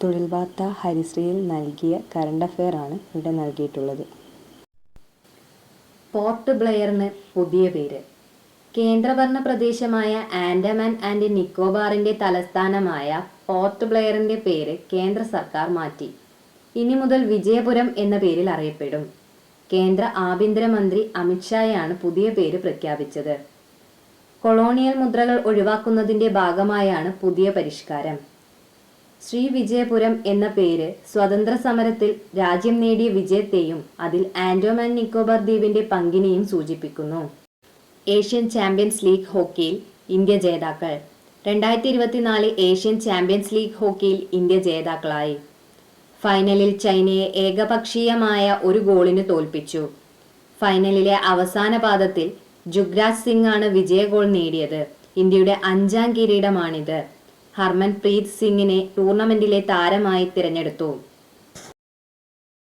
തൊഴിൽ വാർത്ത ഹരിശ്രീയിൽ നൽകിയ കറണ്ട് അഫെയർ ആണ് ഇവിടെ നൽകിയിട്ടുള്ളത്. പോർട്ട് ബ്ലെയറിന് പുതിയ പേര്. കേന്ദ്രഭരണ പ്രദേശമായ ആൻഡമാൻ ആൻഡ് നിക്കോബാറിന്റെ തലസ്ഥാനമായ പോർട്ട് ബ്ലെയറിന്റെ പേര് കേന്ദ്ര സർക്കാർ മാറ്റി. ഇനി മുതൽ വിജയപുരം എന്ന പേരിൽ അറിയപ്പെടും. കേന്ദ്ര ആഭ്യന്തരമന്ത്രി അമിത്ഷായാണ് പുതിയ പേര് പ്രഖ്യാപിച്ചത്. കൊളോണിയൽ മുദ്രകൾ ഒഴിവാക്കുന്നതിന്റെ ഭാഗമായാണ് പുതിയ പരിഷ്കാരം. ശ്രീ വിജയപുരം എന്ന പേര് സ്വതന്ത്ര സമരത്തിൽ രാജ്യം നേടിയ വിജയത്തെയും അതിൽ ആൻഡമാൻ നിക്കോബാർ ദ്വീപിന്റെ പങ്കിനെയും സൂചിപ്പിക്കുന്നു. ഏഷ്യൻ ചാമ്പ്യൻസ് ലീഗ് ഹോക്കിയിൽ ഇന്ത്യ ജേതാക്കൾ. 2024 ഏഷ്യൻ ചാമ്പ്യൻസ് ലീഗ് ഹോക്കിയിൽ ഇന്ത്യ ജേതാക്കളായി. ഫൈനലിൽ ചൈനയെ ഏകപക്ഷീയമായ 1 ഗോളിന് തോൽപ്പിച്ചു. ഫൈനലിലെ അവസാന പാദത്തിൽ ജുഗ്രാജ് സിംഗ് ആണ് വിജയ ഗോൾ നേടിയത്. ഇന്ത്യയുടെ 5ാം കിരീടമാണിത്. ഹർമൻപ്രീത് സിംഗിനെ ടൂർണമെന്റിലെ താരമായി തിരഞ്ഞെടുത്തു.